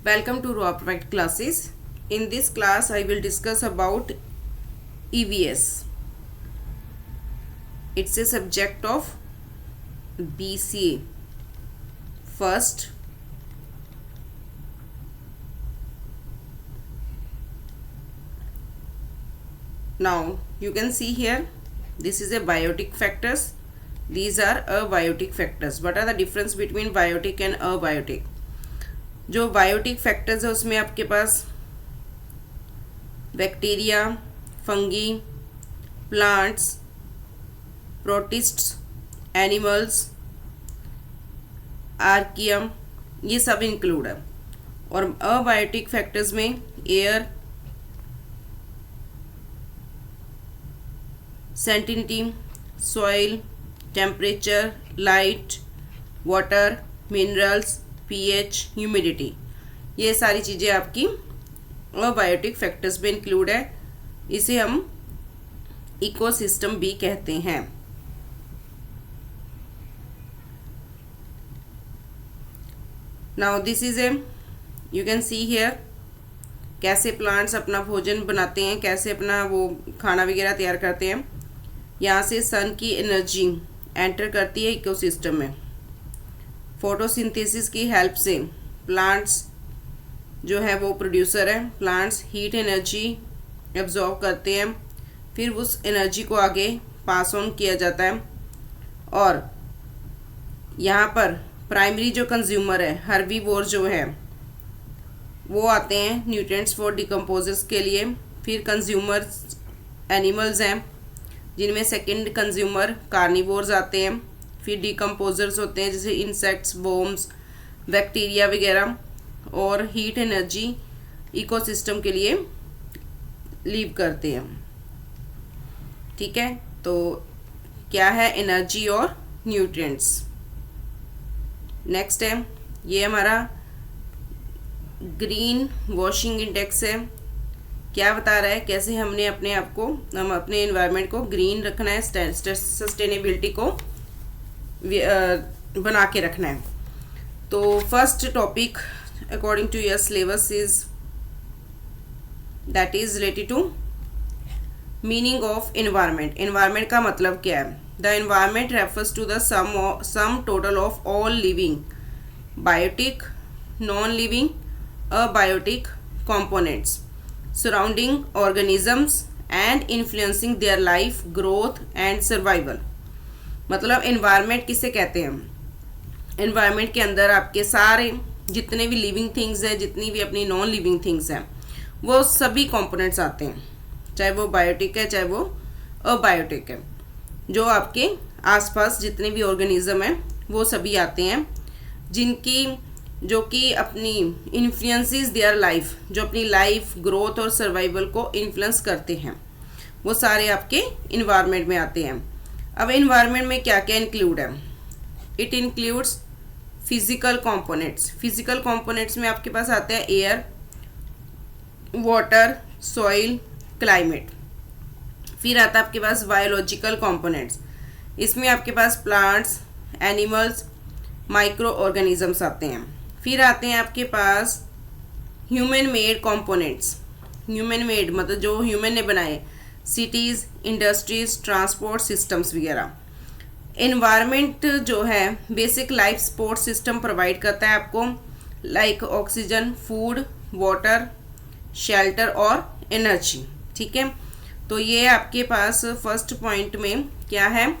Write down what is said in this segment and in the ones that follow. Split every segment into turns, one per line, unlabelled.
Welcome to Raw Perfect classes. In this class, I will discuss about EVS. It's a subject of BCA. First, now you can see here, this is a biotic factors. These are abiotic factors. What are the difference between biotic and abiotic? जो biotic factors है उसमें आपके पास bacteria, fungi, plants, protists, animals, archaeum, ये सब include है। और abiotic factors में air, salinity, soil, temperature, light, water, minerals, pH, humidity, ये सारी चीज़ें आपकी अबायोटिक फैक्टर्स में इंक्लूड है। इसे हम इकोसिस्टम भी कहते हैं। Now this is a, you can see here कैसे प्लांट्स अपना भोजन बनाते हैं, कैसे अपना वो खाना वगैरह तैयार करते हैं। यहाँ से सन की एनर्जी एंटर करती है इकोसिस्टम में। फोटोसिंथेसिस की हेल्प से प्लांट्स जो है वो प्रोड्यूसर है। प्लांट्स हीट एनर्जी एब्जॉर्ब करते हैं, फिर उस एनर्जी को आगे पास ऑन किया जाता है। और यहाँ पर प्राइमरी जो कंज्यूमर है, हर्बीवोर जो है, वो आते हैं न्यूट्रिएंट्स फॉर डिकम्पोजर्स के लिए। फिर कंज्यूमर्स एनिमल्स हैं, जिनमें सेकंड कंज्यूमर कार्निवोर्स आते हैं। फिर डिकम्पोजर्स होते हैं जैसे इंसेक्ट्स, वोम्स, बैक्टीरिया वगैरह। और हीट एनर्जी इकोसिस्टम के लिए लीव करते हैं। ठीक है, तो क्या है एनर्जी और न्यूट्रिएंट्स। नेक्स्ट है, ये हमारा ग्रीन वॉशिंग इंडेक्स है। क्या बता रहा है, कैसे हमने अपने आप को, हम अपने एनवायरनमेंट को ग्रीन रखना है, सस्टेनेबिलिटी को बना के रखना है। तो first topic according to your syllabus is that is related to meaning of environment. Environment का मतलब क्या है? The environment refers to the sum total of all living, biotic, non living, abiotic components surrounding organisms and influencing their life, growth and survival। मतलब environment किसे कहते हैं? Environment के अंदर आपके सारे जितने भी लिविंग थिंग्स हैं, जितनी भी अपनी नॉन लिविंग थिंग्स हैं, वो सभी कंपोनेंट्स आते हैं, चाहे वो बायोटिक है चाहे वो अबायोटिक है। जो आपके आसपास जितने भी ऑर्गेनिज्म हैं वो सभी आते हैं, जिनकी जो कि अपनी इन्फ्लुएंसेस देयर लाइफ, जो अपनी लाइफ, ग्रोथ और सर्वाइवल को इन्फ्लुएंस करते हैं, वो सारे आपके इन्वायरमेंट में आते हैं। अब इन्वायरमेंट में क्या क्या इंक्लूड है? It includes physical components. Physical components में आपके पास आते हैं एयर, वाटर, सॉइल, क्लाइमेट। फिर आता है आपके पास बायोलॉजिकल कंपोनेंट्स। इसमें आपके पास प्लांट्स, एनिमल्स, माइक्रो ऑर्गेनिजम्स आते हैं। फिर आते हैं आपके पास human made components. Human made मतलब जो ह्यूमन ने बनाए, सिटीज़, इंडस्ट्रीज, ट्रांसपोर्ट सिस्टम्स वगैरह। एनवायरनमेंट जो है basic life support system provide करता है आपको, like oxygen, food, water, shelter और एनर्जी। ठीक है, तो ये आपके पास फर्स्ट पॉइंट में क्या है,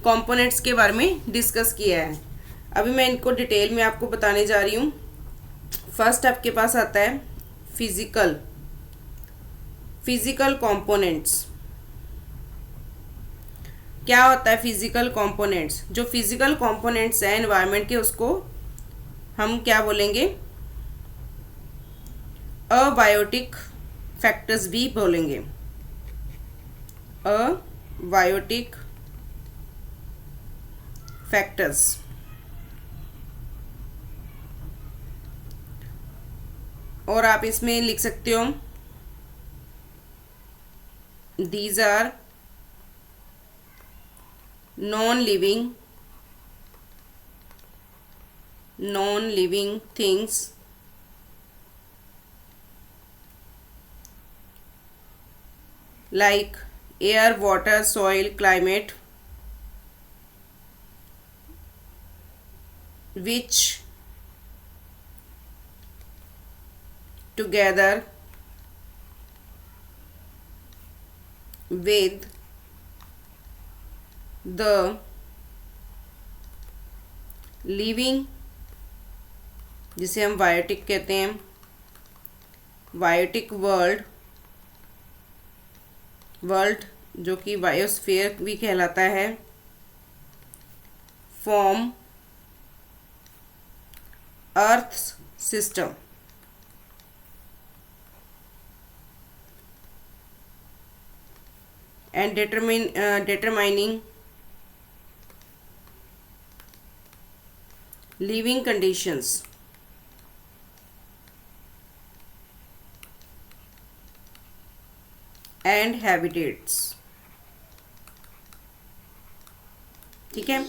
कंपोनेंट्स के बारे में डिस्कस किया है। अभी मैं इनको डिटेल में आपको बताने जा रही हूँ। फर्स्ट आपके पास आता है फिजिकल कंपोनेंट्स। क्या होता है फिजिकल कंपोनेंट्स? जो फिजिकल कंपोनेंट्स हैं एनवायरनमेंट के, उसको हम क्या बोलेंगे? अबायोटिक फैक्टर्स भी बोलेंगे। Abiotic factors. और आप इसमें लिख सकते हो, these are non-living things like air, water, soil, climate, which together with the living, जिसे हम बायोटिक कहते हैं, बायोटिक वर्ल्ड जो कि बायोस्फीयर भी कहलाता है, form earth system and determining living conditions and habitats. ठीक है,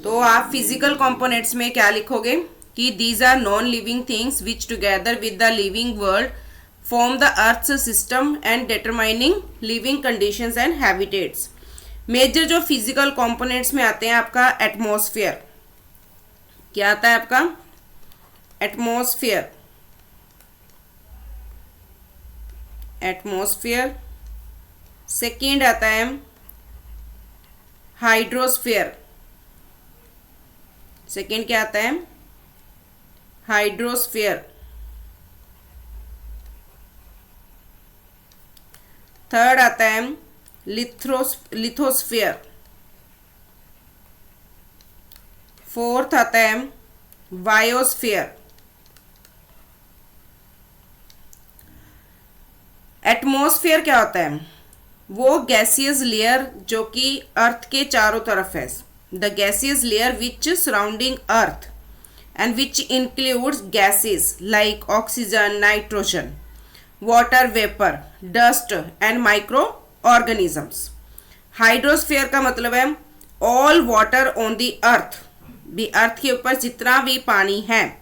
तो आप फिजिकल कंपोनेंट्स में क्या लिखोगे कि these are non living things which together with the living world form the earth system and determining living conditions and habitats. Major जो physical components में आते हैं आपका एटमॉस्फेयर. क्या आता है आपका? एटमॉस्फेयर. सेकेंड आता है हाइड्रोस्फीयर. सेकेंड क्या आता है? हाइड्रोस्फीयर. थर्ड आता है लिथोस्फीयर. फोर्थ आता है बायोस्फीयर. एटमॉस्फेयर क्या होता है? वो गैसियस लेयर जो कि अर्थ के चारों तरफ है. The gaseous layer which surrounding earth and which includes gases like oxygen, nitrogen, water vapour, dust and micro organisms. Hydrosphere का मतलब है all water on the earth. भी अर्थ के ऊपर जितना भी पानी है,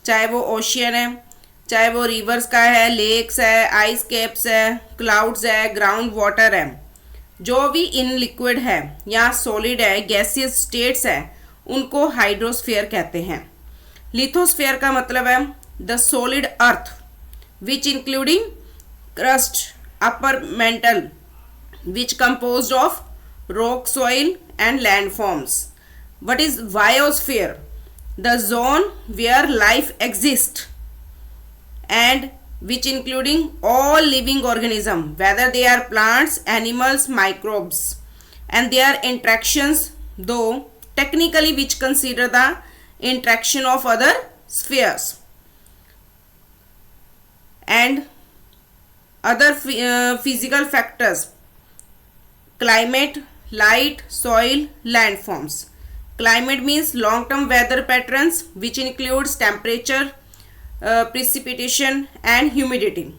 चाहे वो ओशियन है, चाहे वो रिवर्स का है, लेक्स है, आइस कैप्स है, क्लाउड्स है, ग्राउंड वाटर है, जो भी इन लिक्विड है या सॉलिड है, गैसियस स्टेट्स है, उनको हाइड्रोस्फीयर कहते हैं. लिथोस्फीयर का मतलब है the solid earth which including crust, upper mantle, which composed of rock, soil and landforms. What is biosphere? The zone where life exists and which including all living organisms, whether they are plants, animals, microbes, and their interactions, though technically which consider the interaction of other spheres and other physical factors, climate, light, soil, landforms. Climate means long term weather patterns which includes temperature, precipitation and humidity.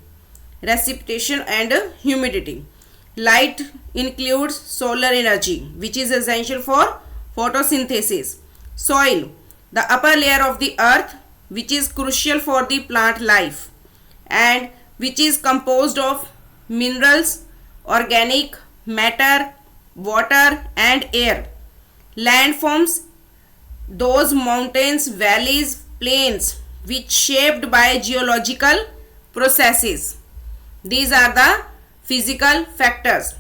Light includes solar energy which is essential for photosynthesis. Soil, the upper layer of the earth which is crucial for the plant life and which is composed of minerals, organic matter, water and air. Landforms, those mountains, valleys, plains which shaped by geological processes. These are the physical factors.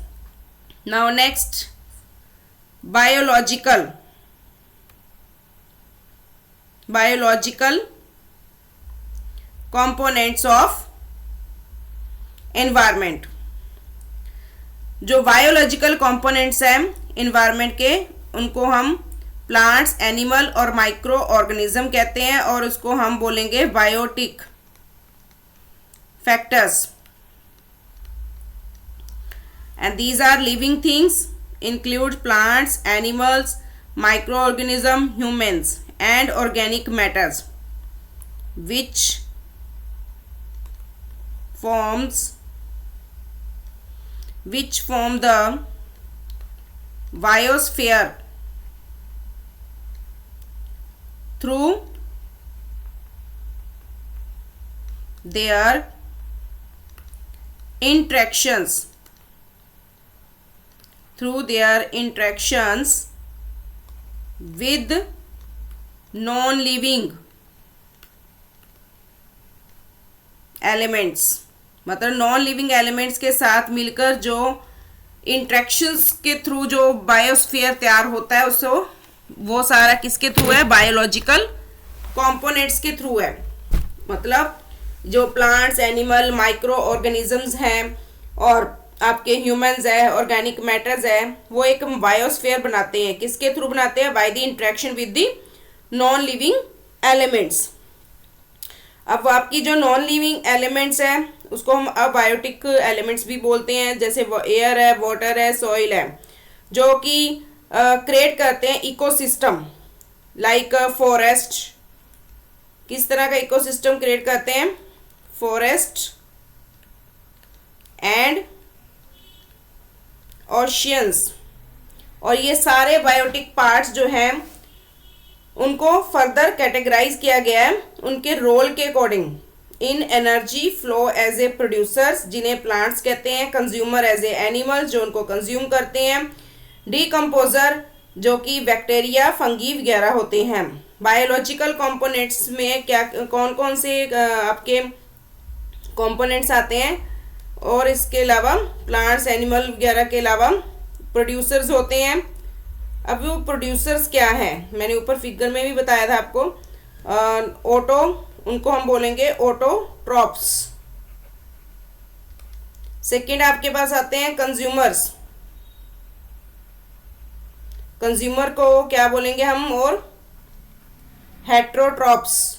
Now next, biological components of environment. जो biological components हैं environment के, उनको हम plants, animal और microorganism कहते हैं और उसको हम बोलेंगे biotic factors. And these are living things, include plants, animals, microorganism, humans and organic matters which form the biosphere through their interactions through their interactions with non-living elements, मतलब non living elements के साथ मिलकर जो interactions के through जो biosphere तैयार होता है उसको, वो सारा किसके थ्रू है? बायोलॉजिकल कंपोनेंट्स के थ्रू है। मतलब जो प्लांट्स, एनिमल, माइक्रो ऑर्गेनिजम्स हैं और आपके ह्यूमंस है, ऑर्गेनिक मैटर्स है, वो एक बायोस्फीयर बनाते हैं। किसके थ्रू बनाते हैं? By the interaction with the non living elements. अब आपकी जो नॉन लिविंग एलिमेंट्स है उसको हम अबायोटिक एलिमेंट्स भी बोलते हैं, जैसे एयर है, वाटर है, सॉइल है, जो कि क्रिएट करते हैं इकोसिस्टम, लाइक फॉरेस्ट। किस तरह का इकोसिस्टम क्रिएट करते हैं? Forest and oceans. और ये सारे बायोटिक पार्ट्स जो हैं उनको फर्दर कैटेगराइज किया गया है उनके रोल के according in energy flow as a producers, जिन्हें प्लांट्स कहते हैं, कंज्यूमर एज ए एनिमल्स, जो उनको कंज्यूम करते हैं, डीकम्पोजर, जो कि बैक्टीरिया, फंगी वगैरह होते हैं। बायोलॉजिकल कंपोनेंट्स में क्या कौन कौन से आपके कंपोनेंट्स आते हैं? और इसके अलावा प्लांट्स, एनिमल वगैरह के अलावा प्रोड्यूसर्स होते हैं। अब वो प्रोड्यूसर्स क्या हैं? मैंने ऊपर फिगर में भी बताया था आपको। ऑटो, उनको हम बोलेंगे ऑटोट्रॉप्स। सेकंड आपके पास आते हैं कंज्यूमर्स। कंज्यूमर को क्या बोलेंगे हम? और हेट्रोट्रॉप्स।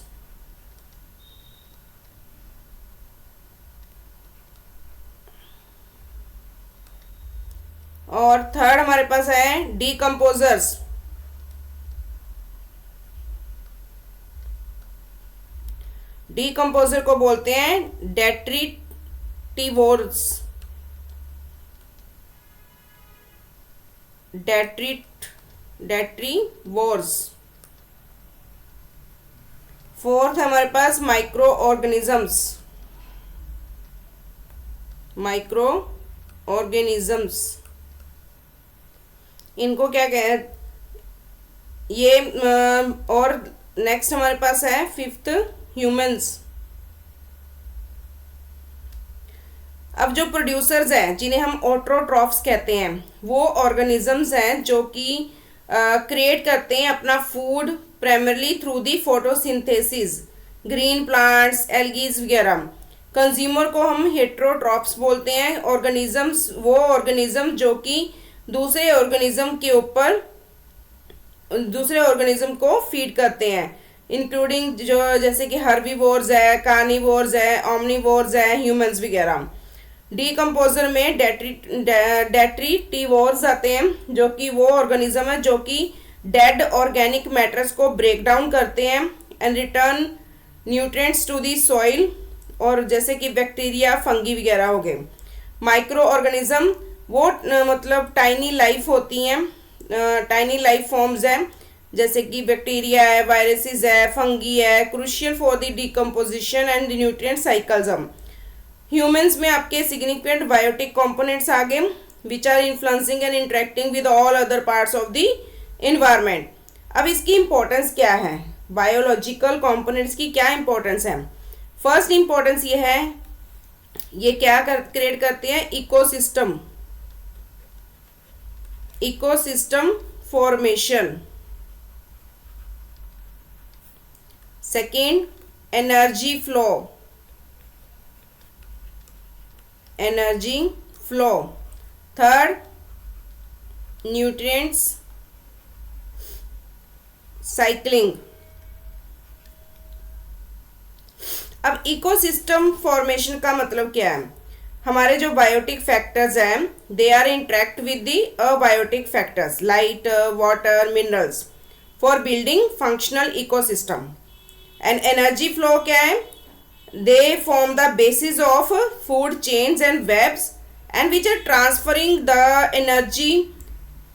और थर्ड हमारे पास है डीकम्पोजर्स। डीकम्पोजर को बोलते हैं डेट्रीटिवोर्स। डेट्रीवोर्स। फोर्थ हमारे पास माइक्रो ऑर्गेनिजम्स। माइक्रो ऑर्गेनिजम्स, इनको क्या कहें ये। और नेक्स्ट हमारे पास है फिफ्थ ह्यूमंस। अब जो प्रोड्यूसर्स हैं जिन्हें हम ऑटोट्रॉफ्स कहते हैं, वो ऑर्गेनिजम्स हैं जो कि क्रिएट करते हैं अपना food primarily through the photosynthesis, green plants, algae वगैरह। कंज्यूमर को हम हेट्रोट्रॉफ्स बोलते हैं। ऑर्गेनिजम्स वो ऑर्गेनिज्म जो कि दूसरे ऑर्गेनिज्म के ऊपर दूसरे ऑर्गेनिज्म को फीड करते हैं, इंक्लूडिंग जो जैसे कि हर्बीवोर्स है, कार्निवोर्स है, ओमनिवोर्स है, ह्यूमंस वगैरह। डीकम्पोजर में डेट्रीटिवोर्स आते हैं, जो कि वो ऑर्गेनिज्म है जो कि डेड ऑर्गेनिक मैटर्स को ब्रेक डाउन करते हैं and return nutrients to the soil, और जैसे कि बैक्टीरिया, फंगी वगैरह हो गए। माइक्रो ऑर्गेनिज्म वो मतलब टाइनी लाइफ होती हैं, टाइनी लाइफ फॉर्म्स हैं, जैसे कि बैक्टीरिया है, वायरसेस है, फंगी है, crucial for the decomposition and nutrient cycles. Humans में आपके सिग्निफिकेंट बायोटिक कंपोनेंट्स आ गए which are influencing and interacting with all other parts of the environment. अब इसकी इंपॉर्टेंस क्या है? बायोलॉजिकल कंपोनेंट्स की क्या इंपॉर्टेंस है? फर्स्ट इंपॉर्टेंस ये है, ये क्या क्रिएट करते हैं? Ecosystem, ecosystem formation. Second, energy flow, energy flow. Third, nutrients cycling. अब इकोसिस्टम फॉर्मेशन का मतलब क्या है? हमारे जो बायोटिक फैक्टर्स हैं they are interact with the abiotic factors light, water, minerals for building functional ecosystem. And energy flow क्या है? They form the basis of food chains and webs and which are transferring the energy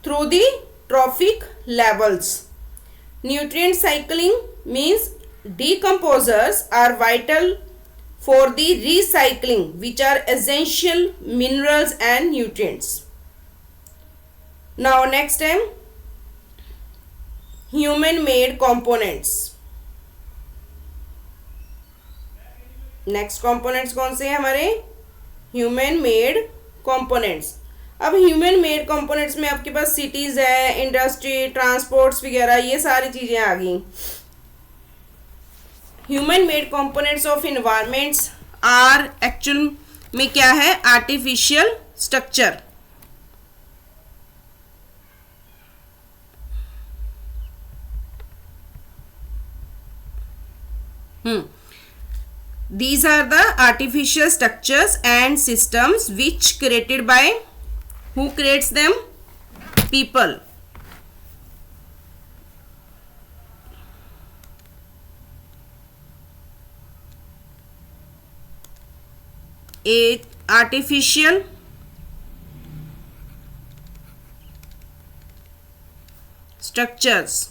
through the trophic levels. Nutrient cycling means decomposers are vital for the recycling which are essential minerals and nutrients. Now next time, human made components. Next components कौन से हैं हमारे? Human made components. अब human made components में आपके पास cities है, industry, transports वगैरह, ये सारी चीजें आ गई. Human made components of environments are actual में क्या है? Artificial structure. These are the artificial structures and systems which created by, who creates them? People. Artificial structures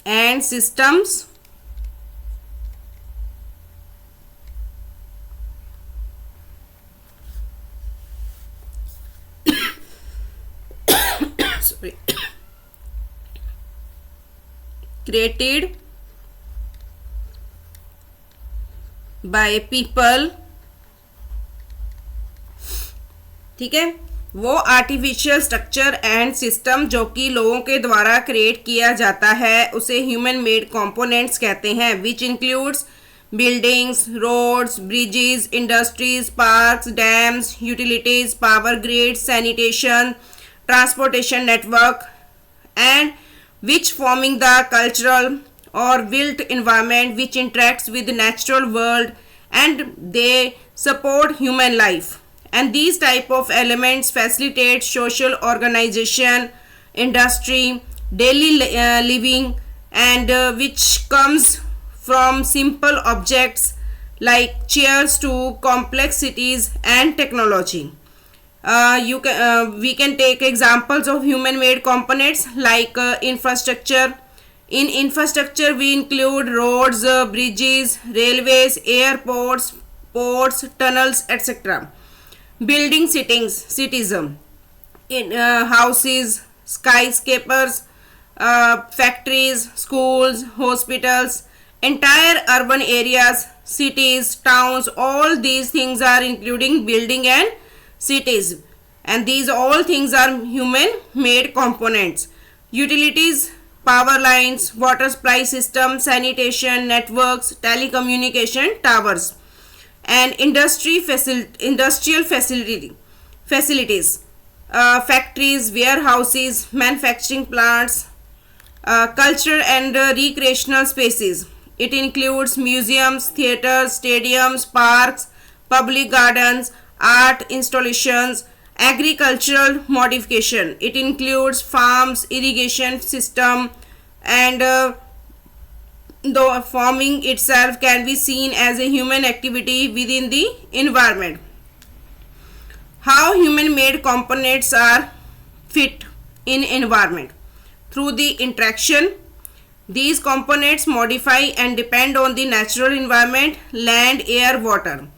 and systems sorry created by people. ठीक है, वो artificial structure and system जो कि लोगों के द्वारा क्रिएट किया जाता है उसे ह्यूमन मेड कंपोनेंट्स कहते हैं. Which includes buildings, roads, bridges, industries, parks, dams, utilities, power grid, sanitation, transportation network, and which forming the cultural or built environment which interacts with the natural world and they support human life. And these type of elements facilitate social organization, industry, daily living, and which comes from simple objects like chairs to complexities and technology. We can take examples of human made components like infrastructure. In infrastructure we include roads, bridges, railways, airports, ports, tunnels, etc. Building cities, in houses, skyscrapers, factories, schools, hospitals, entire urban areas, cities, towns, all these things are including building and cities, and these all things are human made components. Utilities, power lines, water supply system, sanitation networks, telecommunication towers, and industrial facilities, factories, warehouses, manufacturing plants, culture and recreational spaces. It includes museums, theaters, stadiums, parks, public gardens, art installations, agricultural modification. It includes farms, irrigation system, and the farming itself can be seen as a human activity within the environment. How human made components are fit in environment? Through the interaction, these components modify and depend on the natural environment, land, air, water.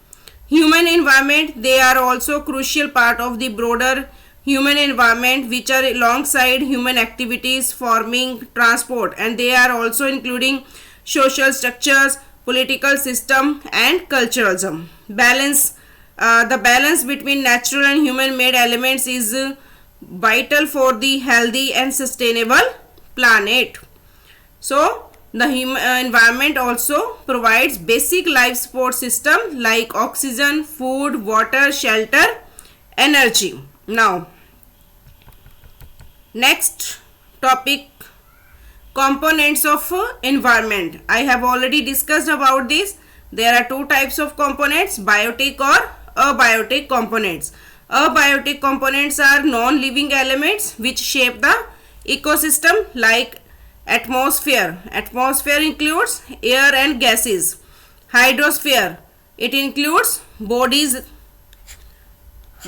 Human environment, they are also crucial part of the broader human environment which are alongside human activities, farming, transport, and they are also including social structures, political system, and culturalism. The balance between natural and human made elements is vital for the healthy and sustainable planet. So the environment also provides basic life support system like oxygen, food, water, shelter, energy. Now next topic, components of environment. I have already discussed about this. There are two types of components, biotic or abiotic components. Abiotic components are non-living elements which shape the ecosystem like atmosphere. Atmosphere includes air and gases. Hydrosphere, it includes bodies,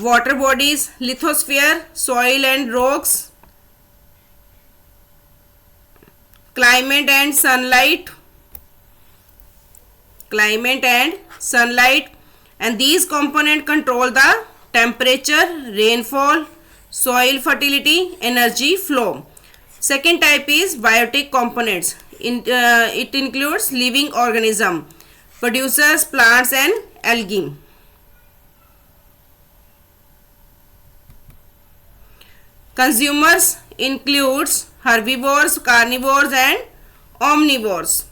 water bodies. Lithosphere, soil and rocks. Climate and sunlight, and these components control the temperature, rainfall, soil fertility, energy flow. Second type is biotic components. It includes living organism, producers, plants and algae. Consumers includes herbivores, carnivores and omnivores.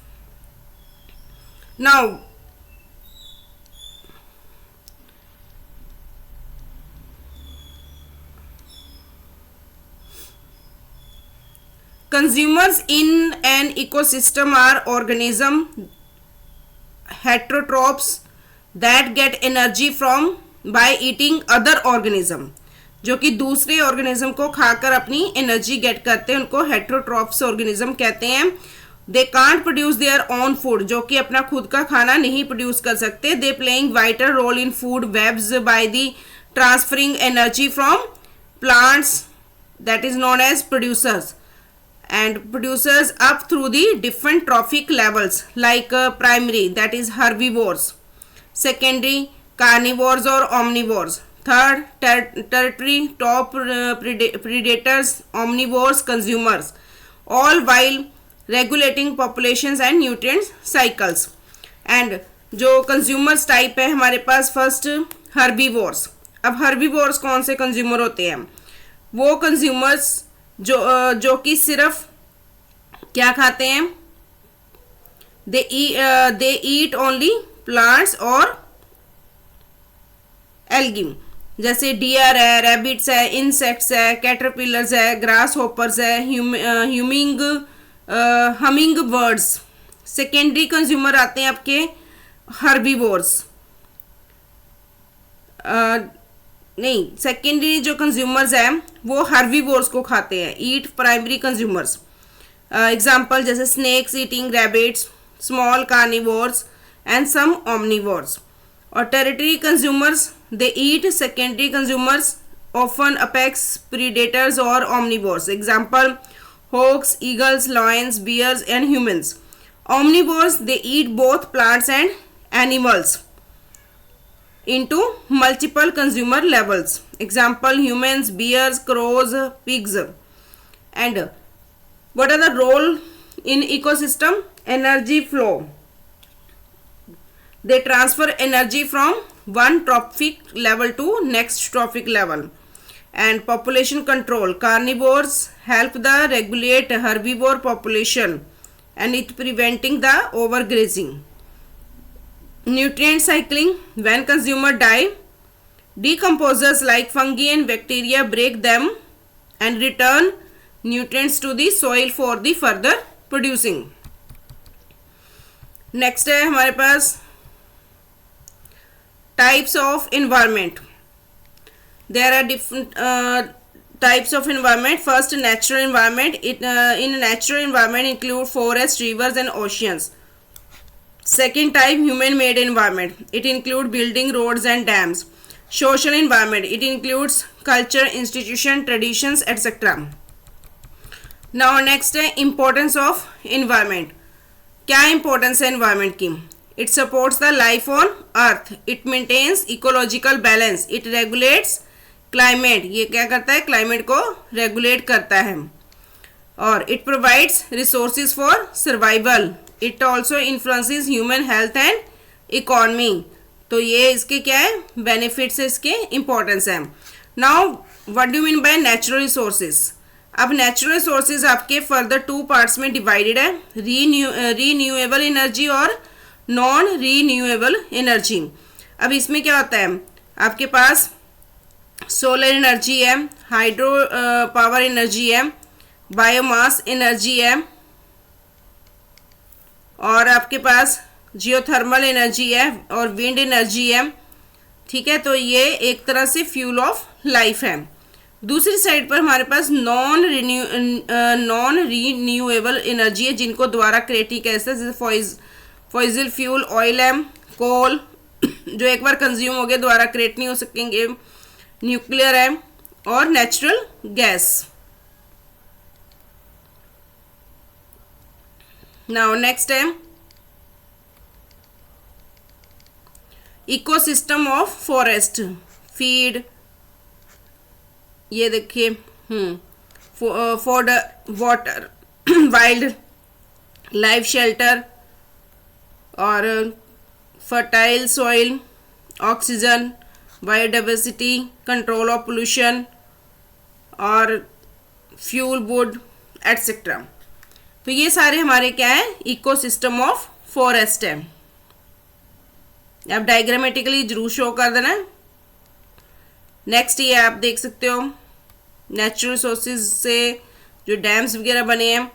Now consumers in an ecosystem are organisms heterotrophs that get energy from by eating other organism, जो कि दूसरे organism को खाकर अपनी energy get करते हैं, उनको heterotrophs organism कहते हैं. They can't produce their own food, जो कि अपना खुद का खाना नहीं प्रोड्यूस कर सकते. They playing vital role in food webs by the transferring energy from plants, that is known as producers, and producers up through the different trophic levels like primary, that is herbivores, secondary carnivores or omnivores, third tertiary top predators, omnivores, consumers, all while regulating populations and nutrient cycles. And जो consumers type है हमारे पास first herbivores. अब herbivores कौन से consumer होते हैं? वो consumers जो कि सिर्फ क्या खाते हैं? दे ईट ओनली प्लांट्स और एल्गी, जैसे डियर है, रैबिट्स है, इंसेक्ट्स है, कैटरपिलर्स है, ग्रास होपर्स है, हमिंग बर्ड्स. सेकेंडरी कंज्यूमर आते हैं आपके हर्बीवोर्स. नहीं, सेकेंडरी जो कंज्यूमर्स हैं वो हर्बीवोर्स को खाते हैं. ईट प्राइमरी कंज्यूमर्स, एग्जाम्पल जैसे snakes eating rabbits, small carnivores and some omnivores. और tertiary consumers they eat secondary consumers, often apex predators और omnivores, example hawks, eagles, lions, bears and humans. Omnivores, they eat both plants and animals into multiple consumer levels. Example, humans, bears, crows, pigs. And what are the role in ecosystem? Energy flow. They transfer energy from one trophic level to next trophic level. And population control. Carnivores help the regulate herbivore population and it preventing the overgrazing. Nutrient cycling. When consumer die, decomposers like fungi and bacteria break them and return nutrients to the soil for the further producing. Next है हमारे पास types of environment. There are different types of environment. First, natural environment. In natural environment include forests, rivers and oceans. Second type, human-made environment. It include building, roads and dams. Social environment. It includes culture, institution, traditions, etc. Now next है importance of environment. क्या importance है environment की? It supports the life on earth. It maintains ecological balance. It regulates climate. ये क्या करता है? Climate को regulate करता है. और it provides resources for survival. It also influences human health and economy. तो ये इसके क्या है? benefits है, इसके importance है. Now what do you mean by natural resources? अब नेचुरल रिसोर्सेज आपके फर्दर टू पार्ट्स में डिवाइडेड है, रीन्यूएबल एनर्जी और नॉन रीन्यूएबल एनर्जी. अब इसमें क्या होता है? आपके पास सोलर एनर्जी है, हाइड्रो पावर एनर्जी है, बायोमास एनर्जी है और आपके पास जियोथर्मल एनर्जी है और विंड एनर्जी है. ठीक है, तो ये एक तरह से फ्यूल ऑफ लाइफ है. दूसरी साइड पर हमारे पास नॉन रीन्यूएबल एनर्जी है जिनको दोबारा क्रिएट किया जाता है, जैसे फॉसिल फ्यूल, ऑयल है, कोल जो एक बार कंज्यूम हो गए दोबारा क्रिएट नहीं हो सकेंगे, न्यूक्लियर है और नेचुरल गैस. नाउ नेक्स्ट है इकोसिस्टम ऑफ फॉरेस्ट. फीड, ये देखिए for water wildlife shelter और fertile soil, oxygen, biodiversity, control of pollution और फ्यूल वुड एटसेट्रा। तो ये सारे हमारे क्या है, इकोसिस्टम ऑफ फॉरेस्ट है। आप डायग्रामेटिकली जरूर शो कर देना। नेक्स्ट ये आप देख सकते हो नेचुरल रिसोर्सेज से जो डैम्स वगैरह बने हैं।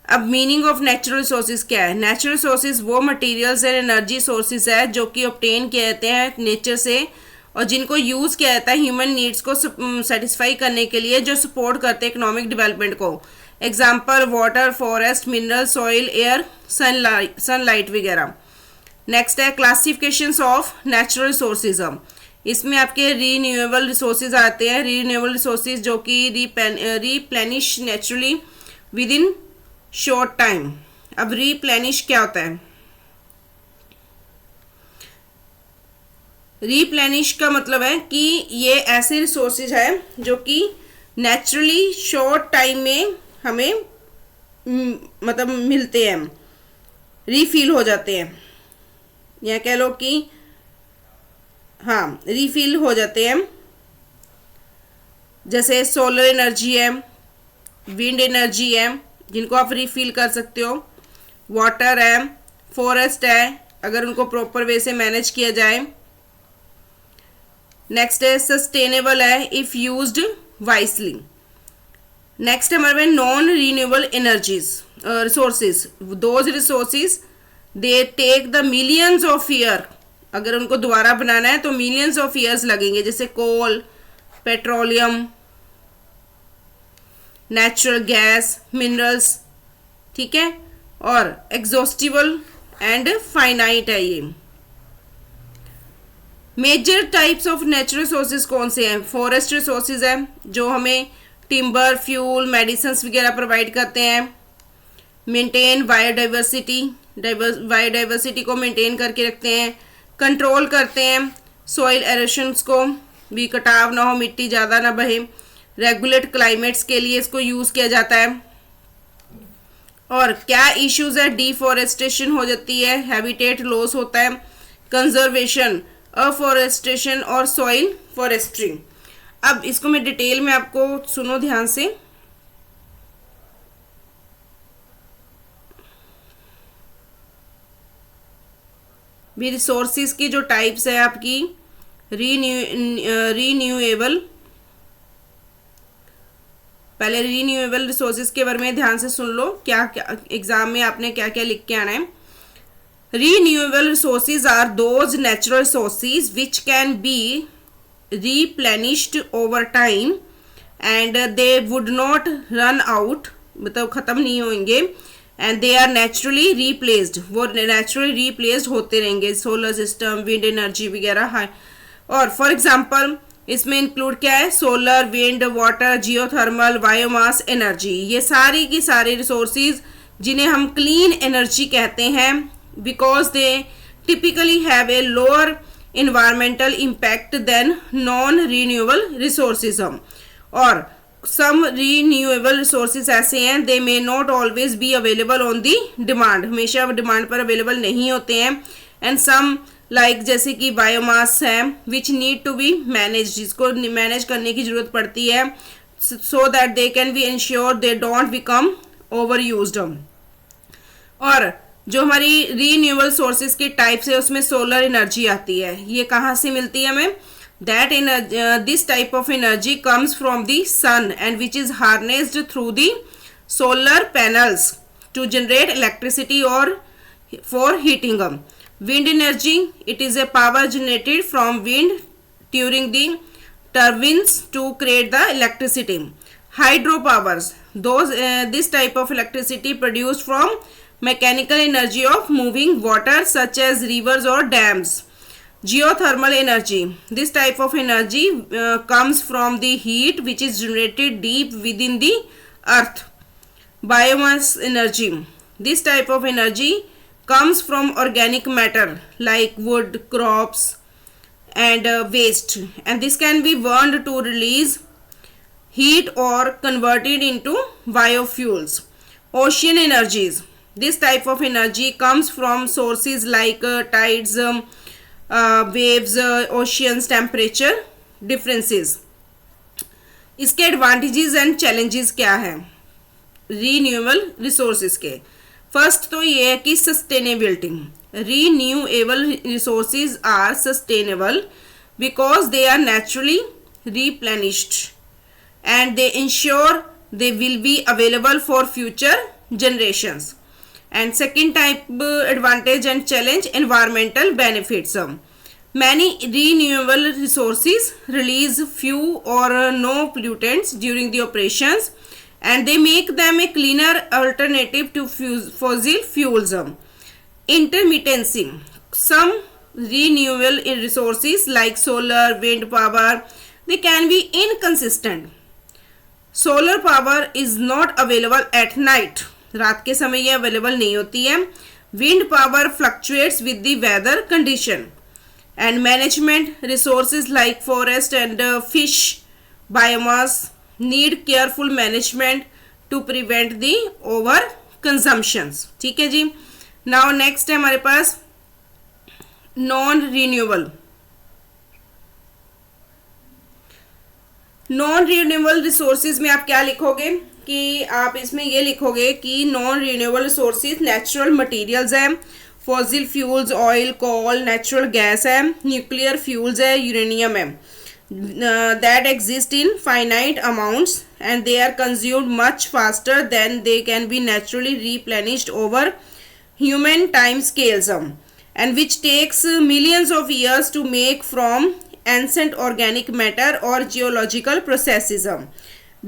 अब मीनिंग ऑफ नेचुरल रिसोर्सेज क्या है? नेचुरल रिसोर्सेज वो मटेरियल्स एंड एनर्जी सोर्सेज है जो कि ऑब्टेन किए जाते हैं नेचर से और जिनको यूज़ किया जाता है ह्यूमन नीड्स को सेटिस्फाई करने के लिए, जो सपोर्ट करते हैं इकोनॉमिक डेवलपमेंट को। Example water, forest, mineral, soil, air, sunlight वगैरह। नेक्स्ट है क्लासिफिकेशंस ऑफ नेचुरल रिसोर्सेज। इसमें आपके रीन्यूएबल रिसोर्सेज आते हैं। रीन्यूएबल रिसोर्सेज जो कि replenish naturally within short time. अब रीप्लेनिश क्या होता है? रीप्लेनिश का मतलब है कि ये ऐसे रिसोर्सेज है जो कि नेचुरली शॉर्ट टाइम में हमें मतलब मिलते हैं, रीफिल हो जाते हैं, या कह लो कि हाँ रीफिल हो जाते हैं। जैसे सोलर एनर्जी है, विंड एनर्जी है जिनको आप रीफिल कर सकते हो, वाटर है, फॉरेस्ट है अगर उनको प्रॉपर वे से मैनेज किया जाए। नेक्स्ट है सस्टेनेबल है इफ यूज्ड वाइसली। नेक्स्ट हमारे non renewable energies resources, those resources they take the millions of year. अगर उनको दोबारा बनाना है तो मिलियंस ऑफ ईयर्स लगेंगे, जैसे coal, petroleum, natural gas, minerals, ठीक है। और एग्जॉस्टिबल एंड फाइनाइट है ये। Major types of natural resources कौन से हैं? फॉरेस्ट रिसोर्सेज है जो हमें टिम्बर, फ्यूल, मेडिसिन्स वगैरह प्रोवाइड करते हैं। मेंटेन बायोडाइवर्सिटी, बायोडाइवर्सिटी को मेंटेन करके रखते हैं। कंट्रोल करते हैं सॉइल एरोशंस को, भी कटाव ना हो, मिट्टी ज़्यादा ना बहे। रेगुलेट क्लाइमेट्स के लिए इसको यूज़ किया जाता है। और क्या इश्यूज है? डिफॉरेस्टेशन हो जाती है, हैबिटेट लॉस होता है, कंजर्वेशन, अफॉरेस्टेशन और सॉइल फॉरेस्ट्री। अब इसको मैं डिटेल में आपको सुनो ध्यान से। भी रिसोर्सेज की जो टाइप्स है आपकी रीन्यूएबल, पहले रीन्यूएबल रिसोर्सेज के बारे में ध्यान से सुन लो, क्या क्या एग्जाम में आपने क्या क्या लिख के आना है। Renewable resources are those natural resources which can be replenished over time and they would not run out, मतलब ख़त्म नहीं होंगे, and they are naturally replaced, वो naturally replaced होते रहेंगे। सोलर सिस्टम, विंड एनर्जी वगैरह है। और फॉर एग्जांपल इसमें इंक्लूड क्या है? Solar, wind, water, geothermal, biomass energy. ये सारी की सारी रिसोर्सेज जिन्हें हम क्लीन एनर्जी कहते हैं, because they typically have a lower environmental impact than non-renewable resources। और some renewable resources ऐसे हैं, they may not always be available on the demand, हमेशा डिमांड पर अवेलेबल नहीं होते हैं। and some like जैसे कि बायोमास है which need to be managed, जिसको मैनेज करने की ज़रूरत पड़ती है so that they can be ensured they don't become overused। और जो हमारी रीन्यूएबल सोर्सेज की टाइप्स है उसमें सोलर एनर्जी आती है। ये कहाँ से मिलती है हमें? That this type of energy comes from the sun and which is harnessed through the solar panels to generate electricity और for heating. Wind energy, it is a power generated from wind during the turbines to create the electricity. Hydro powers, this type of electricity produced from mechanical energy of moving water such as rivers or dams। Geothermal energy, this type of energy comes from the heat which is generated deep within the earth। Biomass energy, this type of energy comes from organic matter like wood, crops and waste, and this can be burned to release heat or converted into biofuels. Ocean energies. This type of energy comes from sources like tides, waves, oceans, temperature differences. इसके advantages and challenges क्या हैं renewable resources के? First तो ये है कि sustainability. Renewable resources are sustainable because they are naturally replenished and they ensure they will be available for future generations. And second type advantage and challenge, environmental benefits. Many renewable resources release few or no pollutants during the operations and they make them a cleaner alternative to fossil fuels. Intermittency. Some renewable resources like solar, wind power, they can be inconsistent. Solar power is not available at night. रात के समय ये available नहीं होती है. Wind power fluctuates with the weather condition. And management resources like forest and fish biomass need careful management to prevent the over consumptions. ठीक है जी. Now next है हमारे पास non renewable. Non renewable resources में आप क्या लिखोगे कि आप इसमें ये लिखोगे कि non renewable resources natural materials हैं, fossil fuels, oil, coal, natural gas है, न्यूक्लियर फ्यूल्स है, यूरेनियम है, that exist in finite amounts and they are consumed much faster than they can be naturally replenished over human time scales and which takes millions of years to make from ancient organic matter or geological processes.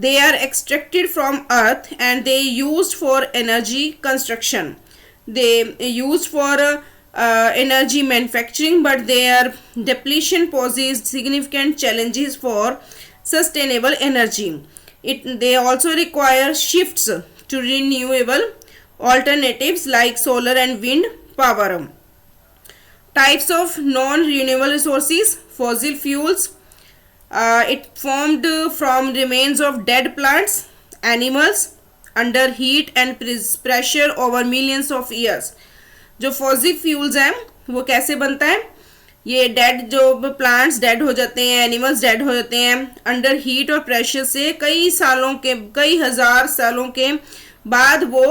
They are extracted from earth and they used for energy construction. They used for energy manufacturing, but their depletion poses significant challenges for sustainable energy. They also require shifts to renewable alternatives like solar and wind power. Types of non-renewable resources. Fossil fuels. It formed from remains of dead plants, animals under heat and pressure over millions of years. जो fossil fuels हैं वो कैसे बनता है? ये dead जो plants dead हो जाते हैं, एनिमल्स डेड हो जाते हैं, अंडर हीट और प्रेशर से कई हजार सालों के बाद वो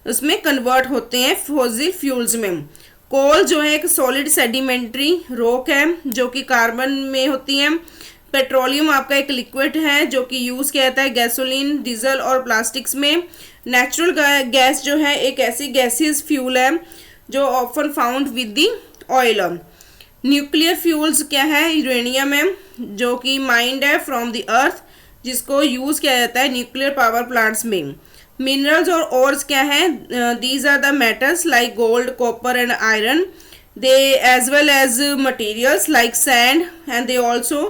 उसमें कन्वर्ट होते हैं फॉसिल फ्यूल्स में. कोल जो है एक सॉलिड सेडिमेंट्री रॉक है जो कि कार्बन में होती है. पेट्रोलियम आपका एक लिक्विड है जो कि यूज़ किया जाता है गैसोलीन, डीजल और प्लास्टिक्स में. नेचुरल गैस जो है एक ऐसी गैसियस फ्यूल है जो often found with the oil. Nuclear fuels क्या है? यूरेनियम है जो कि माइंड है फ्रॉम द अर्थ जिसको यूज़ किया जाता है न्यूक्लियर पावर प्लांट्स में. मिनरल्स और ओर्स क्या है? These are the metals like gold, copper and iron. They as well as materials like sand and they also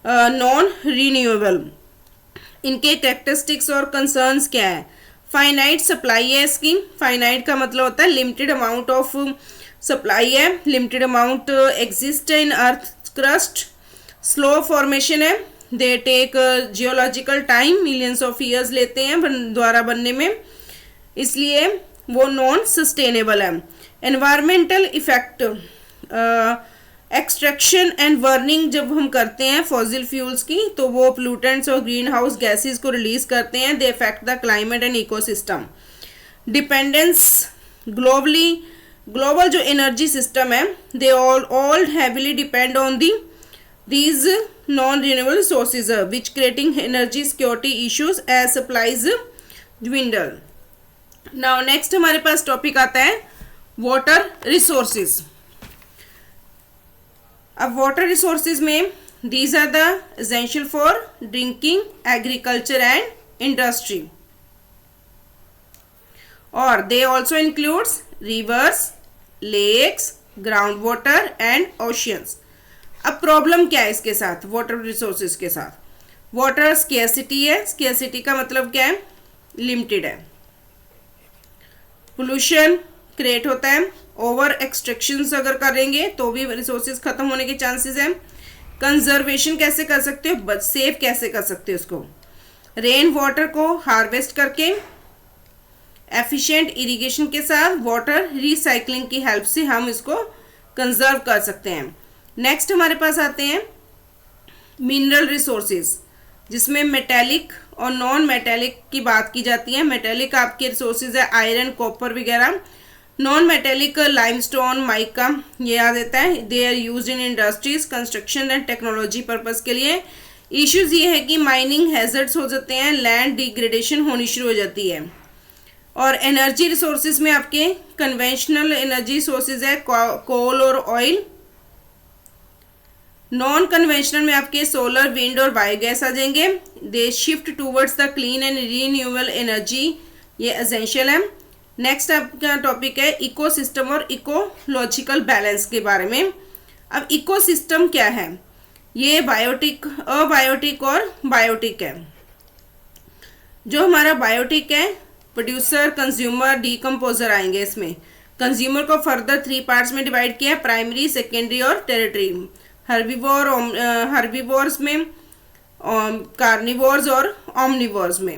non renewable. इनके कैरेक्टरिस्टिक्स और कंसर्न्स क्या है? फाइनाइट सप्लाई है इसकी. फाइनाइट का मतलब होता है लिमिटेड अमाउंट ऑफ सप्लाई है, limited amount exist in earth crust. Slow formation है. They take geological time, millions of years लेते हैं द्वारा बनने में, इसलिए वो नॉन सस्टेनेबल है. Environmental effect. Extraction and burning जब हम करते हैं फॉसिल फ्यूल्स की तो वो पोल्यूटेंट्स और ग्रीन हाउस गैसेज को रिलीज करते हैं. They affect the climate and ecosystem. Dependence. Global जो एनर्जी सिस्टम है they all heavily depend on these non-renewable resources which creating energy security issues as supplies dwindle. Now next हमारे पास topic आता है water resources. अब water resources में these are the essential for drinking, agriculture and industry. और they also includes rivers, lakes, groundwater and oceans. अब problem क्या है इसके साथ, वाटर रिसोर्सेज के साथ? वाटर स्केर्सिटी है. स्केर्सिटी का मतलब क्या है? लिमिटेड है. पोल्यूशन क्रिएट होता है. ओवर एक्सट्रैक्शंस अगर करेंगे तो भी रिसोर्सेज खत्म होने के चांसेस हैं. कंजर्वेशन कैसे कर सकते हो? सेव कैसे कर सकते हो उसको? रेन वाटर को हार्वेस्ट करके एफिशिएंट इरिगेशन के साथ वाटर रिसाइकलिंग की हेल्प से हम इसको कंजर्व कर सकते हैं। नेक्स्ट हमारे पास आते हैं मिनरल रिसोर्सेज, जिसमें मेटेलिक और नॉन मेटेलिक की बात की जाती है। मेटेलिक आपके रिसोर्सेज है आयरन, कॉपर वगैरह। नॉन मेटेलिक लाइमस्टोन, माइका, ये आ देता है। They are used in industries, construction and technology purpose के लिए। इश्यूज ये है कि माइनिंग हैजर्ड्स हो जाते हैं, लैंड डिग्रेडेशन होनी शुरू हो जाती है। और एनर्जी रिसोर्सेज में आपके कन्वेंशनल एनर्जी सोर्सेज है कोल और ऑयल। नॉन कन्वेंशनल में आपके सोलर, विंड और बायोगैस आ जाएंगे। दे shift towards the clean and renewable energy, ये एसेंशियल है। नेक्स्ट आपका टॉपिक है इकोसिस्टम और इकोलॉजिकल बैलेंस के बारे में। अब इकोसिस्टम क्या है? ये बायोटिक, अबायोटिक और बायोटिक है। जो हमारा बायोटिक है, प्रोड्यूसर, कंज्यूमर, डीकम्पोजर आएंगे इसमें। कंज्यूमर को फर्दर 3 पार्ट्स में डिवाइड किया है, प्राइमरी, सेकेंडरी और टेरिटरी। हर्बीवोर्स में, कार्निवोर्स और ओमनिवोर्स में।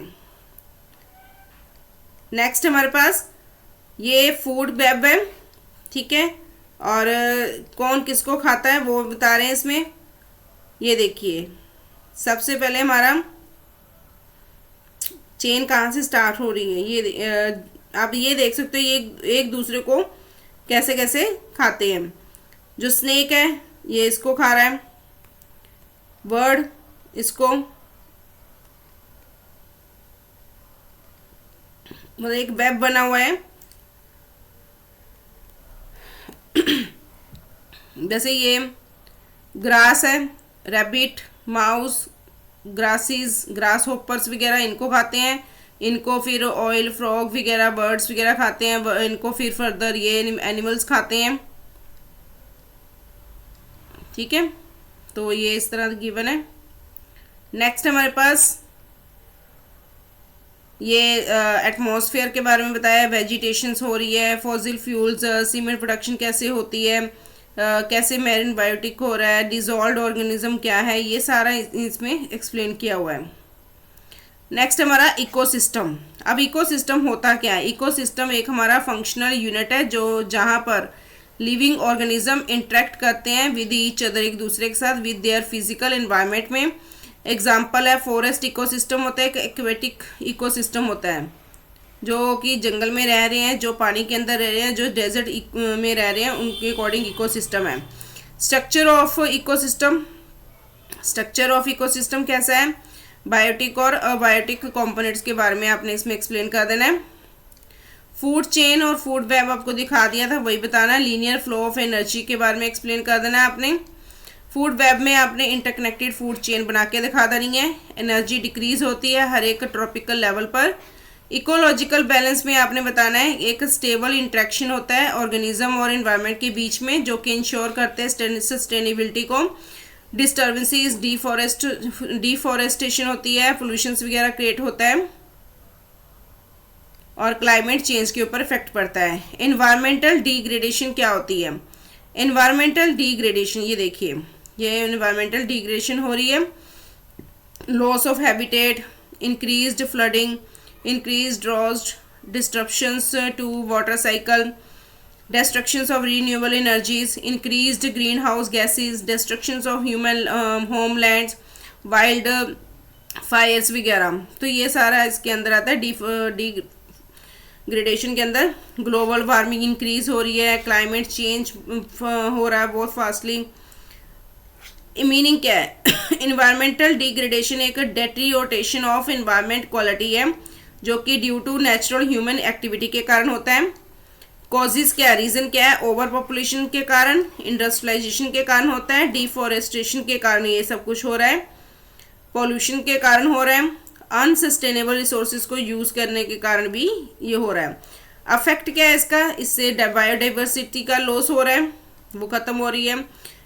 नेक्स्ट हमारे पास ये फूड वेब है, ठीक है। और कौन किसको खाता है वो बता रहे हैं इसमें। ये देखिए, सबसे पहले हमारा चेन कहाँ से स्टार्ट हो रही है, ये आप ये देख सकते हो, ये एक दूसरे को कैसे कैसे खाते हैं। जो स्नेक है ये इसको खा रहा है, बर्ड इसको, मतलब एक वेब बना हुआ है। जैसे ये ग्रास है, रैबिट, माउस, ग्रासीज, ग्रास होपर्स वगैरह इनको खाते हैं। इनको फिर ऑयल फ्रॉग वगैरह, बर्ड्स वगैरह खाते हैं। इनको फिर फर्दर ये एनिमल्स खाते हैं, ठीक है। तो ये इस तरह गिवन है। नेक्स्ट हमारे पास ये एटमॉस्फेयर के बारे में बताया, वेजिटेशंस हो रही है, फॉसिल फ्यूल्स, सीमेंट प्रोडक्शन कैसे होती है, कैसे मैरिन बायोटिक हो रहा है, डिजॉल्व्ड ऑर्गेनिज्म क्या है, ये सारा इसमें एक्सप्लेन किया हुआ है। नेक्स्ट हमारा इकोसिस्टम। अब इकोसिस्टम होता क्या है? इकोसिस्टम एक हमारा फंक्शनल यूनिट है जो जहाँ पर लिविंग ऑर्गेनिज्म इंटरेक्ट करते हैं विद ईच अदर, एक दूसरे के साथ, विद देयर फिजिकल एनवायरनमेंट में। एग्जाम्पल है फॉरेस्ट इकोसिस्टम होता है, एक एक्वेटिक इकोसिस्टम होता है जो कि जंगल में रह रहे हैं, जो पानी के अंदर रह रहे हैं, जो डेजर्ट में रह रहे हैं, उनके अकॉर्डिंग इकोसिस्टम है। Structure of ecosystem, structure of ecosystem कैसा है? बायोटिक और अबायोटिक कंपोनेंट्स के बारे में आपने इसमें एक्सप्लेन कर देना है। फूड चेन और फूड वेब आपको दिखा दिया था, वही बताना है। लीनियर फ्लो ऑफ एनर्जी के बारे में एक्सप्लेन कर देना है आपने। फूड वेब में आपने इंटरकनेक्टेड फूड चेन बना के दिखा देनी है। एनर्जी डिक्रीज होती है हर एक ट्रॉपिकल लेवल पर। इकोलॉजिकल बैलेंस में आपने बताना है एक स्टेबल इंट्रैक्शन होता है ऑर्गेनिज्म और एनवायरनमेंट के बीच में, जो कि इंश्योर करते हैं सस्टेनेबिलिटी को। डिस्टर्बेंसेस, डिफॉरेस्टेशन होती है, पोल्यूशन वगैरह क्रिएट होता है और क्लाइमेट चेंज के ऊपर इफेक्ट पड़ता है। एनवायरमेंटल डिग्रेडेशन क्या होती है? एनवायरमेंटल डिग्रेडेशन, ये देखिए, ये एनवायरमेंटल डिग्रेडेशन हो रही है। Loss of habitat, increased flooding, increased drought, disruptions to water cycle, destructions of renewable energies, increased greenhouse gases, destructions of human homelands, wild fires वगैरह। तो ये सारा इसके अंदर आता है। डिग्रेडेशन के अंदर ग्लोबल वार्मिंग इंक्रीज हो रही है, क्लाइमेट चेंज हो रहा है बहुत फास्टली। मीनिंग क्या है? इन्वायरमेंटल डिग्रेडेशन एक डेट्रियोटेशन ऑफ इन्वायरमेंट क्वालिटी है जो कि due to natural human activity के कारण होता है। कॉजेज क्या है, रीजन क्या है? ओवर पॉपुलेशन के कारण, इंडस्ट्रियलाइजेशन के कारण होता है, डिफॉरेस्टेशन के कारण ये सब कुछ हो रहा है, पॉल्यूशन के कारण हो रहा है, अनसस्टेनेबल रिसोर्सेज को यूज करने के कारण भी ये हो रहा है। अफेक्ट क्या है इसका? इससे बायोडाइवर्सिटी का लॉस हो रहा है, वो खत्म हो रही है।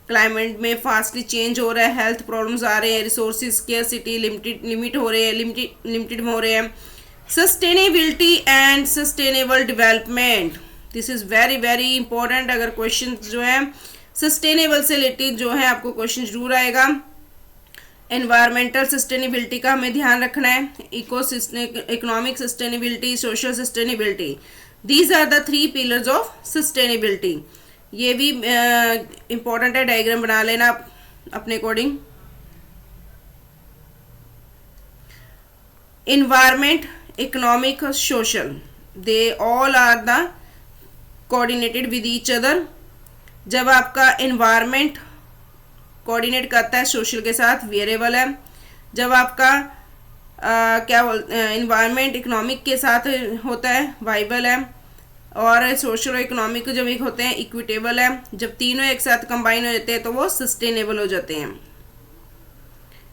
क्लाइमेट में फास्टली चेंज हो रहा है, हेल्थ प्रॉब्लम्स आ रहे हैं, रिसोर्सेज स्केर्सिटी लिमिटेड हो रहे हैं। Sustainability and sustainable development, this is very very important. अगर क्वेश्चन जो है सस्टेनेबल से रिलेटेड जो है आपको क्वेश्चन जरूर आएगा। एनवायरमेंटल सस्टेनेबिलिटी का हमें ध्यान रखना है, economic sustainability, social sustainability, these are the 3 pillars of sustainability. ये भी इंपॉर्टेंट है, डायग्राम बना लेना अपने अकॉर्डिंग। इन्वायरमेंट, इकोनॉमिक और social, they all are the coordinated with each other. जब आपका इन्वायरमेंट कोऑर्डिनेट करता है सोशल के साथ, वेरिएबल है। जब आपका क्या इन्वायरमेंट इकोनॉमिक के साथ होता है, वाइबल है। और सोशल और इकोनॉमिक जब एक होते हैं, इक्विटेबल है। जब तीनों एक साथ कंबाइन हो जाते हैं तो वो सस्टेनेबल हो जाते हैं।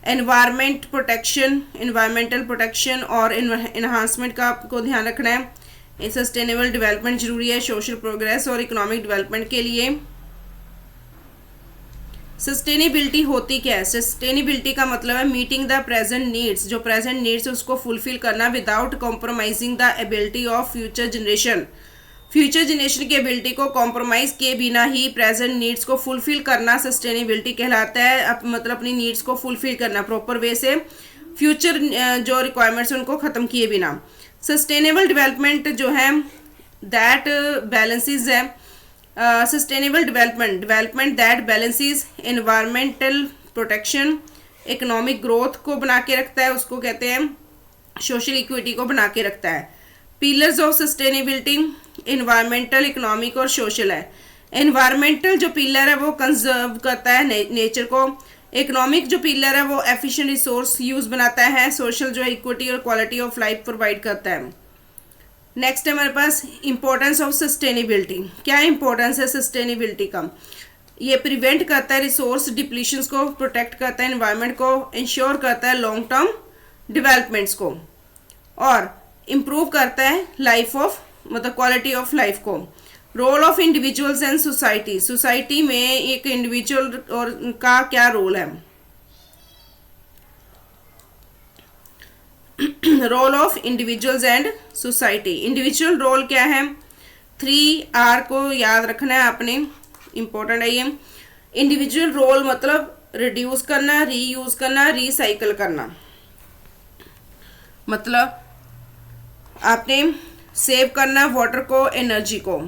एनवायरमेंट प्रोटेक्शन, इन्वायरमेंटल प्रोटेक्शन और इन्हांसमेंट का आपको ध्यान रखना है। सस्टेनेबल डेवलपमेंट जरूरी है सोशल प्रोग्रेस और इकोनॉमिक डेवलपमेंट के लिए। सस्टेनेबिलिटी होती क्या है? सस्टेनेबिलिटी का मतलब है मीटिंग द प्रेजेंट नीड्स, जो प्रेजेंट नीड्स उसको फुलफिल करना without compromising the ability of future generation. Future generation की एबिलिटी को कॉम्प्रोमाइज किए बिना ही प्रेजेंट नीड्स को फुलफिल करना सस्टेनेबिलिटी कहलाता है। मतलब अपनी नीड्स को फुलफिल करना प्रॉपर वे से, फ्यूचर जो रिक्वायरमेंट्स उनको ख़त्म किए बिना। सस्टेनेबल डेवलपमेंट जो है दैट बैलेंसेस है, sustainable development that balances environmental protection, economic growth को बना के रखता है, उसको कहते हैं सोशल इक्विटी को बना के रखता है। Pillars of sustainability environmental, economic और सोशल है। एनवायरमेंटल जो पिलर है वो कंजर्व करता है नेचर को। इकोनॉमिक जो पिलर है वो एफिशिएंट रिसोर्स यूज बनाता है। सोशल जो इक्विटी और क्वालिटी ऑफ लाइफ प्रोवाइड करता है। नेक्स्ट है हमारे पास इंपॉर्टेंस ऑफ सस्टेनेबिलिटी। क्या इंपॉर्टेंस है सस्टेनेबिलिटी का? ये प्रिवेंट करता है रिसोर्स डिप्लीशंस को, प्रोटेक्ट करता है एनवायरनमेंट को, इंश्योर करता है लॉन्ग टर्म डेवलपमेंट्स को, और इम्प्रूव करता है लाइफ ऑफ मतलब क्वालिटी ऑफ लाइफ को। Role of individuals and society, society में एक इंडिविजुअल और का क्या रोल है? Role of individuals and society. Individual role क्या है? 3R को याद रखना है आपने, इंपॉर्टेंट है ये। इंडिविजुअल रोल मतलब रिड्यूस करना, रीयूज करना, रिसाइकल करना। मतलब आपने सेव करना वाटर को, एनर्जी को।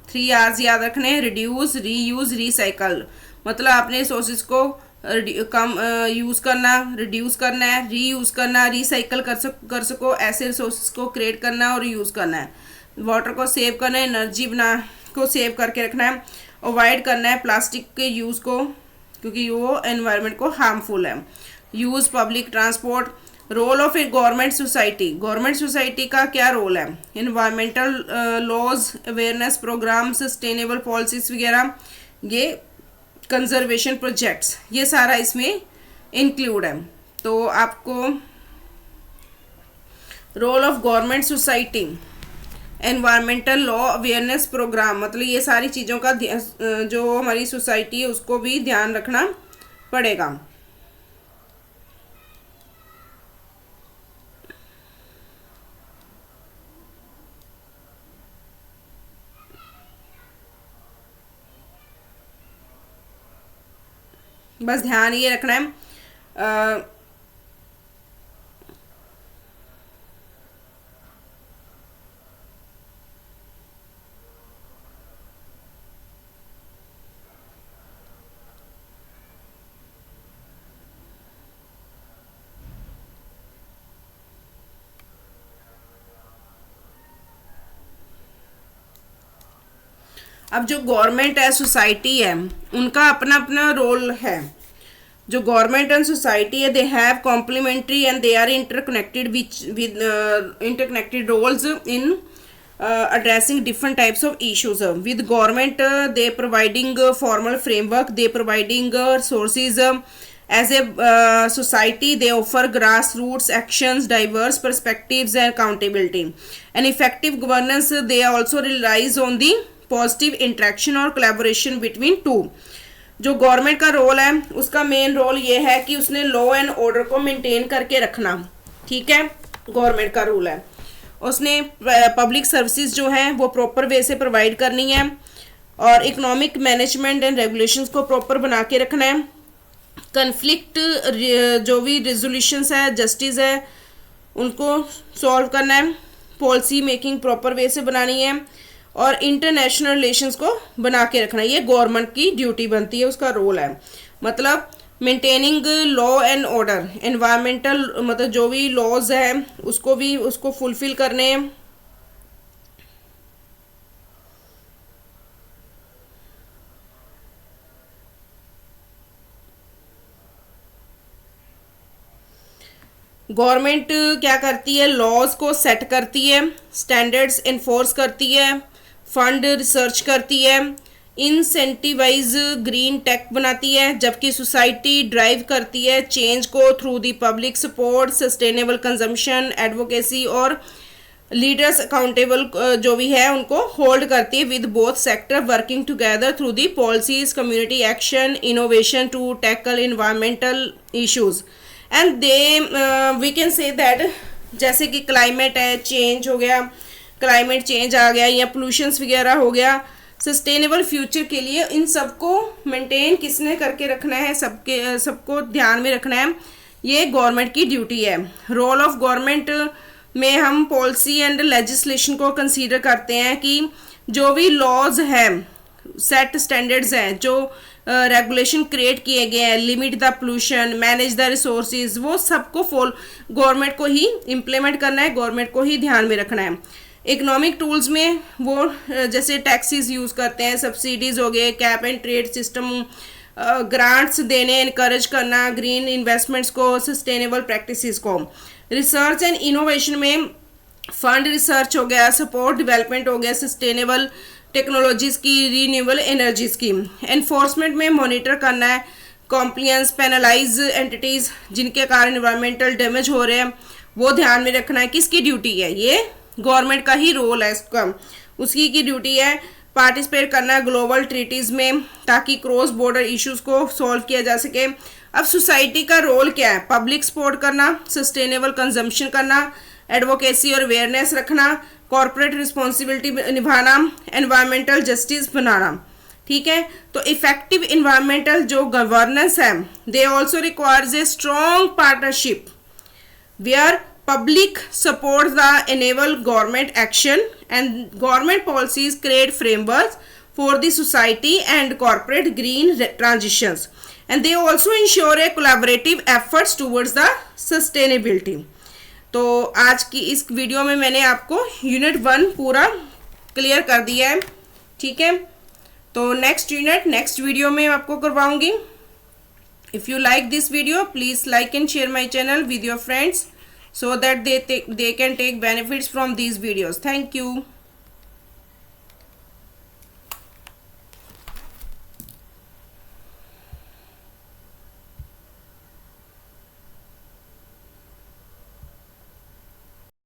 3R's याद रखने, रिड्यूस, रीयूज, रिसाइकल। मतलब आपने सोर्सेज को कम यूज़ करना, रिड्यूस करना है, रीयूज़ करना, रिसाइकल कर सको ऐसे रिसोर्सेज को क्रिएट करना और यूज़ करना है। वाटर को सेव करना है, एनर्जी को सेव करके रखना है। अवॉइड करना है प्लास्टिक के यूज़ को क्योंकि वो एनवायरनमेंट को हार्मफुल है। Use public transport. Role of a government society, government society का क्या रोल है? Environmental laws, awareness programme, sustainable policies वगैरह, ये कंजर्वेशन प्रोजेक्ट्स, ये सारा इसमें इंक्लूड है। तो आपको role of government society, environmental law, awareness programme, मतलब ये सारी चीज़ों का जो हमारी सोसाइटी है उसको भी ध्यान रखना पड़ेगा। बस ध्यान ये रखना है अब जो गवर्नमेंट है, सोसाइटी है, उनका अपना अपना रोल है। जो गवर्नमेंट एंड सोसाइटी है, they have complementary and they are interconnected with interconnected roles in addressing different types of issues. With government, they providing formal framework, they providing resources. As a society, they offer grassroots actions, diverse perspectives and accountability. And effective governance, they also relies on the positive interaction or collaboration between two. जो government का role है उसका main role ये है कि उसने law and order को maintain करके रखना, ठीक है, गवर्नमेंट का रूल है। उसने पब्लिक सर्विसेज जो हैं वो प्रॉपर वे से प्रोवाइड करनी है और इकोनॉमिक मैनेजमेंट एंड रेगुलेशंस को प्रॉपर बना के रखना है। कन्फ्लिक्ट जो भी रेजोल्यूशंस है, जस्टिस है, उनको सॉल्व करना है, पॉलिसी मेकिंग प्रॉपर वे से बनानी है, और इंटरनेशनल रिलेशंस को बना के रखना है। ये गवर्नमेंट की ड्यूटी बनती है, उसका रोल है। मतलब maintaining law and order, environmental मतलब जो भी लॉज है उसको फुलफिल करने हैं। गवर्नमेंट क्या करती है, लॉज को सेट करती है, स्टैंडर्ड्स इन्फोर्स करती है, फंड रिसर्च करती है, इंसेंटिवाइज ग्रीन टेक बनाती है, जबकि सोसाइटी ड्राइव करती है चेंज को through the public support, sustainable consumption, advocacy, और लीडर्स अकाउंटेबल जो भी है उनको होल्ड करती है with both sector working together through the policies, community action, innovation to tackle environmental issues. And they we can say that जैसे कि climate है, चेंज हो गया, क्लाइमेट चेंज आ गया, या पोल्यूशंस वगैरह हो गया, सस्टेनेबल फ्यूचर के लिए इन सबको मेंटेन किसने करके रखना है, सबको ध्यान में रखना है। ये गवर्नमेंट की ड्यूटी है। रोल ऑफ गवर्नमेंट में हम पॉलिसी एंड लेजिस्लेशन को कंसीडर करते हैं कि जो भी लॉज हैं, सेट स्टैंडर्ड्स हैं, जो रेगुलेशन क्रिएट किए गए हैं, limit the pollution, manage the resources, वो सबको गवर्नमेंट को ही इम्प्लीमेंट करना है, गवर्नमेंट को ही ध्यान में रखना है। इकोनॉमिक टूल्स में वो जैसे टैक्सेस यूज़ करते हैं, सब्सिडीज़ हो गए, cap and trade system, grants देने, इनकरेज करना ग्रीन इन्वेस्टमेंट्स को, सस्टेनेबल प्रैक्टिसेस को। रिसर्च एंड इनोवेशन में फंड रिसर्च हो गया, सपोर्ट डेवलपमेंट हो गया, सस्टेनेबल टेक्नोलॉजीज की, रीन्यूएबल एनर्जीज की। एनफोर्समेंट में मॉनिटर करना है, कॉम्प्लियंस, पेनलाइज एंटिटीज़ जिनके कारण इन्वायरमेंटल डैमेज हो रहे हैं वो ध्यान में रखना है। किसकी ड्यूटी है? ये गवर्नमेंट का ही रोल है, इसका उसी की ड्यूटी है। पार्टिसिपेट करना है ग्लोबल ट्रीटीज़ में ताकि क्रॉस बॉर्डर इश्यूज़ को सॉल्व किया जा सके। अब सोसाइटी का रोल क्या है? पब्लिक सपोर्ट करना, सस्टेनेबल कंजम्पशन करना, एडवोकेसी और अवेयरनेस रखना, कॉर्पोरेट रिस्पॉन्सिबिलिटी निभाना, एनवायरमेंटल जस्टिस बनाना। ठीक है, तो इफेक्टिव इन्वायरमेंटल जो गवर्नेंस है, they also requires a strong partnership where public supports the enable government action and government policies create frameworks for the society and corporate green transitions, and they also ensure a collaborative efforts towards the sustainability। तो आज की इस video में मैंने आपको unit 1 पूरा clear कर दिया है। ठीक है, तो नेक्स्ट यूनिट नेक्स्ट वीडियो में आपको करवाऊंगी। If you like this video please like and share my channel with your friends so that they can take benefits from these videos. Thank you.